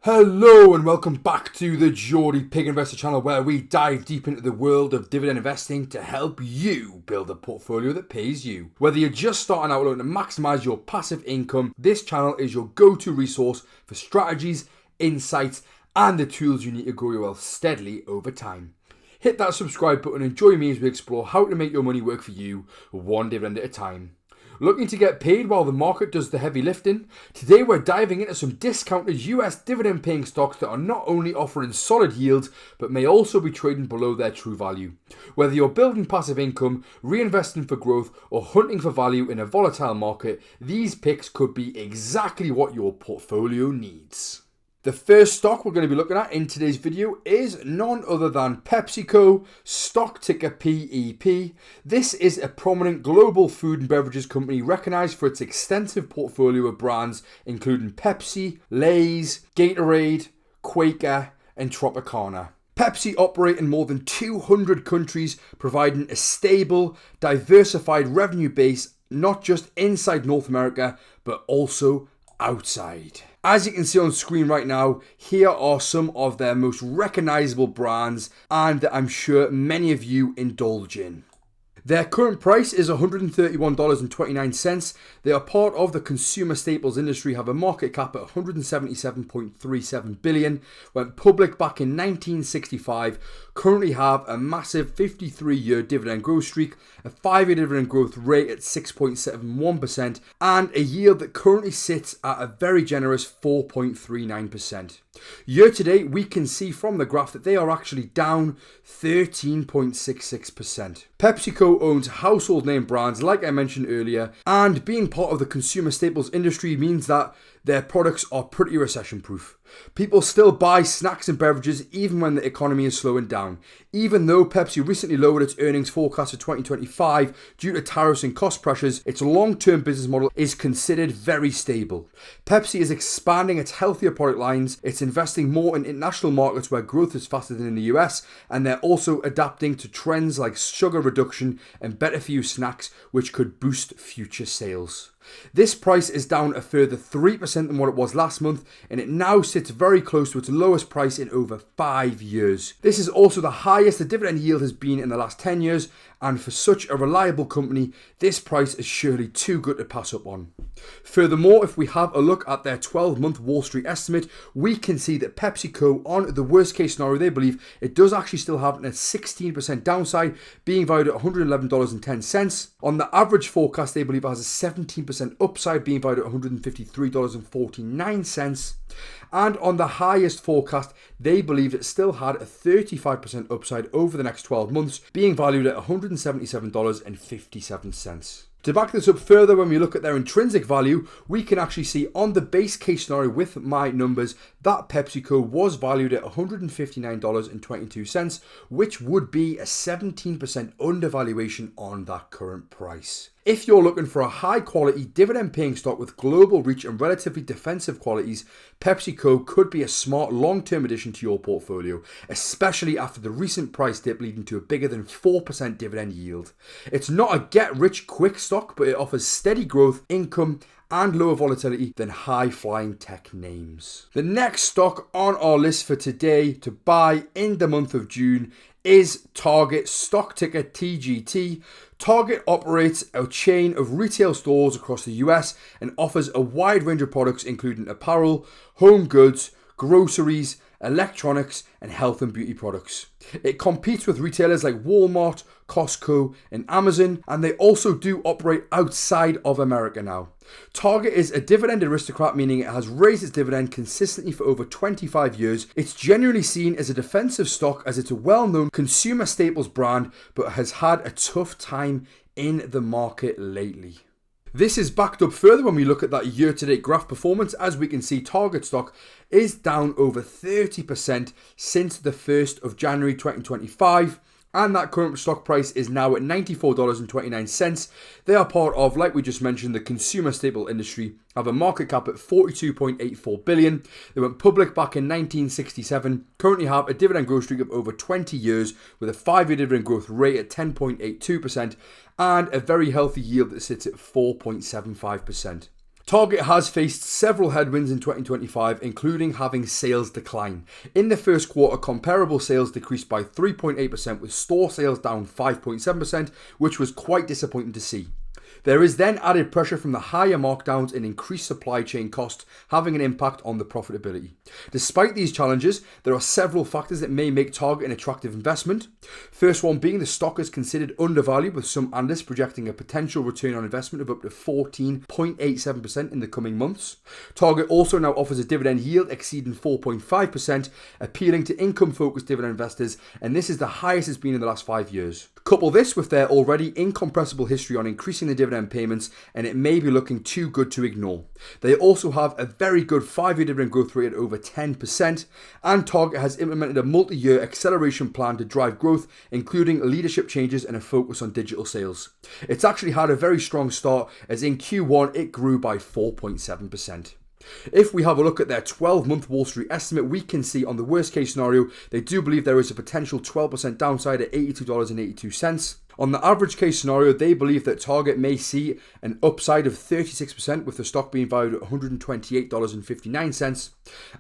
Hello and welcome back to the Geordie Pig Investor channel, where we dive deep into the world of dividend investing to help you build a portfolio that pays you. Whether you're just starting out looking to maximize your passive income, this channel is your go-to resource for strategies, insights, and the tools you need to grow your wealth steadily over time. Hit that subscribe button and join me as we explore how to make your money work for you, one dividend at a time. Looking to get paid while the market does the heavy lifting? Today we're diving into some discounted US dividend paying stocks that are not only offering solid yields but may also be trading below their true value. Whether you're building passive income, reinvesting for growth, or hunting for value in a volatile market, these picks could be exactly what your portfolio needs. The first stock we're going to be looking at in today's video is none other than PepsiCo, stock ticker PEP. This is a prominent global food and beverages company recognized for its extensive portfolio of brands including Pepsi, Lay's, Gatorade, Quaker, and Tropicana. Pepsi operate in more than 200 countries, providing a stable, diversified revenue base not just inside North America but also outside. As you can see on screen right now, here are some of their most recognizable brands and that I'm sure many of you indulge in. Their current price is $131.29. They are part of the consumer staples industry, have a market cap at $177.37 billion, went public back in 1965, currently have a massive 53-year dividend growth streak, a 5-year dividend growth rate at 6.71%, and a yield that currently sits at a very generous 4.39%. Year to date, we can see from the graph that they are actually down 13.66%. PepsiCo owns household name brands like I mentioned earlier, and being part of the consumer staples industry means that their products are pretty recession proof. People still buy snacks and beverages even when the economy is slowing down. Even though Pepsi recently lowered its earnings forecast for 2025 due to tariffs and cost pressures, its long-term business model is considered very stable. Pepsi is expanding its healthier product lines, it's investing more in international markets where growth is faster than in the US, and they're also adapting to trends like sugar reduction and better for you snacks, which could boost future sales. This price is down a further 3% than what it was last month, and it now sits very close to its lowest price in over 5 years. This is also the highest the dividend yield has been in the last 10 years, and for such a reliable company, this price is surely too good to pass up on. Furthermore, if we have a look at their 12-month Wall Street estimate, we can see that PepsiCo, on the worst case scenario, they believe it does actually still have a 16% downside, being valued at $111.10. On the average forecast, they believe it has a 17% upside, being valued at $153.49. And on the highest forecast, they believed it still had a 35% upside over the next 12 months, being valued at $177.57. To back this up further, when we look at their intrinsic value, we can actually see on the base case scenario with my numbers that PepsiCo was valued at $159.22, which would be a 17% undervaluation on that current price. If you're looking for a high quality dividend paying stock with global reach and relatively defensive qualities, PepsiCo could be a smart long-term addition to your portfolio, especially after the recent price dip leading to a bigger than 4% dividend yield. It's not a get-rich-quick stock, but it offers steady growth, income, and lower volatility than high-flying tech names. The next stock on our list for today to buy in the month of June is Target, stock ticker TGT. Target operates a chain of retail stores across the US and offers a wide range of products including apparel, home goods, groceries, electronics, and health and beauty products. It competes with retailers like Walmart, Costco, and Amazon, and they also do operate outside of America now. Target is a dividend aristocrat, meaning it has raised its dividend consistently for over 25 years. It's generally seen as a defensive stock as it's a well-known consumer staples brand, but has had a tough time in the market lately. This is backed up further when we look at that year-to-date graph performance. As we can see, Target stock is down over 30% since the 1st of January 2025. And that current stock price is now at $94.29. They are part of, like we just mentioned, the consumer staple industry, have a market cap at $42.84 billion. They went public back in 1967, currently have a dividend growth streak of over 20 years with a 5-year dividend growth rate at 10.82% and a very healthy yield that sits at 4.75%. Target has faced several headwinds in 2025, including having sales decline. In the first quarter, comparable sales decreased by 3.8%, with store sales down 5.7%, which was quite disappointing to see. There is then added pressure from the higher markdowns and increased supply chain costs, having an impact on the profitability. Despite these challenges, there are several factors that may make Target an attractive investment. First one being the stock is considered undervalued, with some analysts projecting a potential return on investment of up to 14.87% in the coming months. Target also now offers a dividend yield exceeding 4.5%, appealing to income-focused dividend investors, and this is the highest it's been in the last 5 years. Couple this with their already incompressible history on increasing the dividend payments, and it may be looking too good to ignore. They also have a very good 5-year dividend growth rate at over 10%, and Target has implemented a multi-year acceleration plan to drive growth, including leadership changes and a focus on digital sales. It's actually had a very strong start, as in Q1 it grew by 4.7%. If we have a look at their 12-month Wall Street estimate, we can see on the worst case scenario, they do believe there is a potential 12% downside at $82.82. On the average case scenario, they believe that Target may see an upside of 36%, with the stock being valued at $128.59.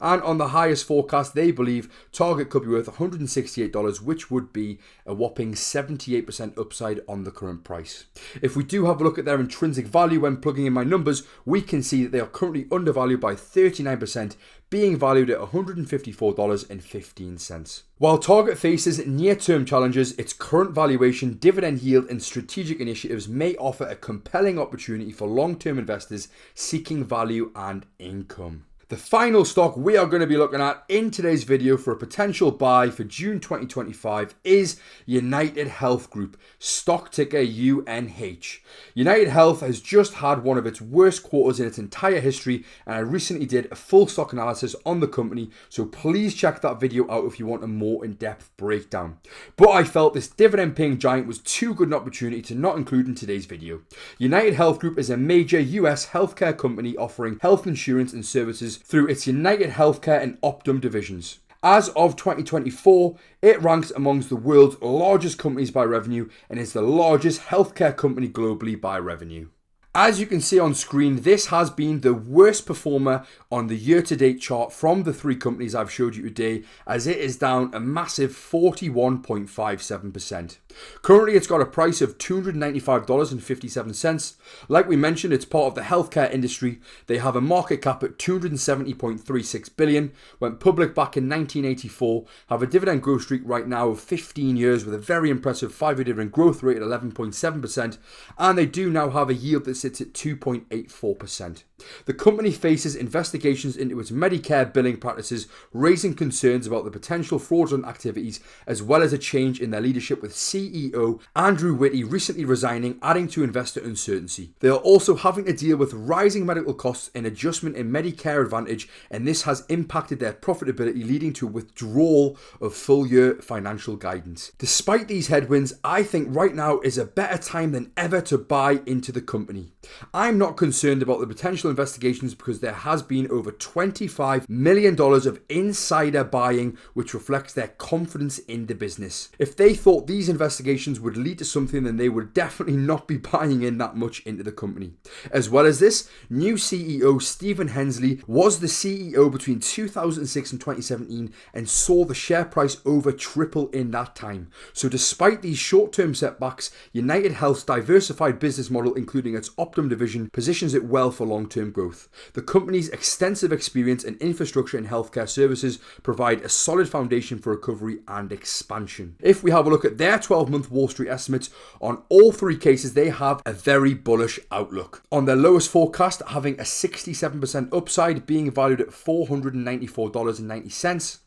And on the highest forecast, they believe Target could be worth $168, which would be a whopping 78% upside on the current price. If we do have a look at their intrinsic value when plugging in my numbers, we can see that they are currently undervalued by 39%, being valued at $154.15. While Target faces near-term challenges, its current valuation, dividend yield, and strategic initiatives may offer a compelling opportunity for long-term investors seeking value and income. The final stock we are going to be looking at in today's video for a potential buy for June 2025 is United Health Group, stock ticker UNH. United Health has just had one of its worst quarters in its entire history, and I recently did a full stock analysis on the company, so please check that video out if you want a more in-depth breakdown. But I felt this dividend-paying giant was too good an opportunity to not include in today's video. United Health Group is a major US healthcare company offering health insurance and services through its United Healthcare and Optum divisions. As of 2024, it ranks amongst the world's largest companies by revenue and is the largest healthcare company globally by revenue. As you can see on screen, this has been the worst performer on the year-to-date chart from the three companies I've showed you today, as it is down a massive 41.57%. Currently, it's got a price of $295.57. Like we mentioned, it's part of the healthcare industry. They have a market cap at $270.36 billion, went public back in 1984, have a dividend growth streak right now of 15 years with a very impressive 5-year dividend growth rate at 11.7%, and they do now have a yield that sits at 2.84%. The company faces investigations into its Medicare billing practices, raising concerns about the potential fraudulent activities, as well as a change in their leadership, with CEO Andrew Whitty recently resigning, adding to investor uncertainty. They are also having to deal with rising medical costs and adjustment in Medicare Advantage, and this has impacted their profitability, leading to a withdrawal of full-year financial guidance. Despite these headwinds, I think right now is a better time than ever to buy into the company. I'm not concerned about the potential investigations because there has been over $25 million of insider buying, which reflects their confidence in the business. If they thought these investigations would lead to something, then they would definitely not be buying in that much into the company. As well as this, new CEO Stephen Hensley was the CEO between 2006 and 2017 and saw the share price over triple in that time. So despite these short-term setbacks, United Health's diversified business model, including its Optum division, positions it well for long-term growth. The company's extensive experience and infrastructure in healthcare services provide a solid foundation for recovery and expansion. If we have a look at their 12-month Wall Street estimates, on all three cases they have a very bullish outlook. On their lowest forecast, having a 67% upside, being valued at $494.90.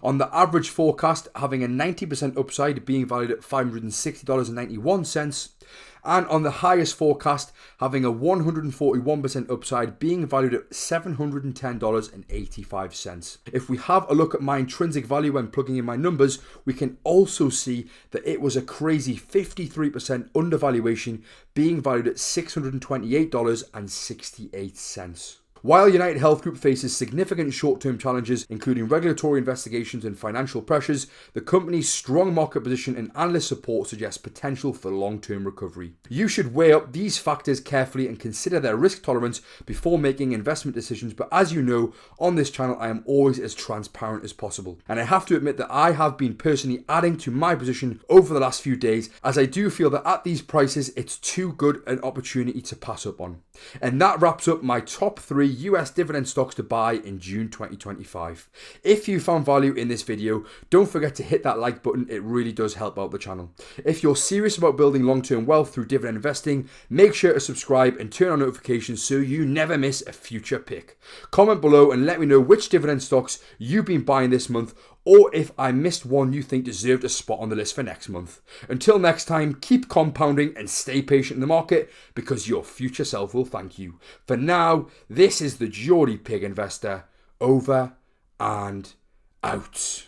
On the average forecast, having a 90% upside, being valued at $560.91. And on the highest forecast, having a 141% upside, being valued at $710.85. If we have a look at my intrinsic value when plugging in my numbers, we can also see that it was a crazy 53% undervaluation, being valued at $628.68. While United Health Group faces significant short-term challenges, including regulatory investigations and financial pressures, the company's strong market position and analyst support suggests potential for long-term recovery. You should weigh up these factors carefully and consider their risk tolerance before making investment decisions, but as you know, on this channel I am always as transparent as possible. And I have to admit that I have been personally adding to my position over the last few days, as I do feel that at these prices it's too good an opportunity to pass up on. And that wraps up my top 3 US dividend stocks to buy in June 2025. If you found value in this video, don't forget to hit that like button, it really does help out the channel. If you're serious about building long-term wealth through dividend investing, make sure to subscribe and turn on notifications so you never miss a future pick. Comment below and let me know which dividend stocks you've been buying this month, or if I missed one you think deserved a spot on the list for next month. Until next time, keep compounding and stay patient in the market, because your future self will thank you. For now, this is the Geordie Pig Investor, over and out.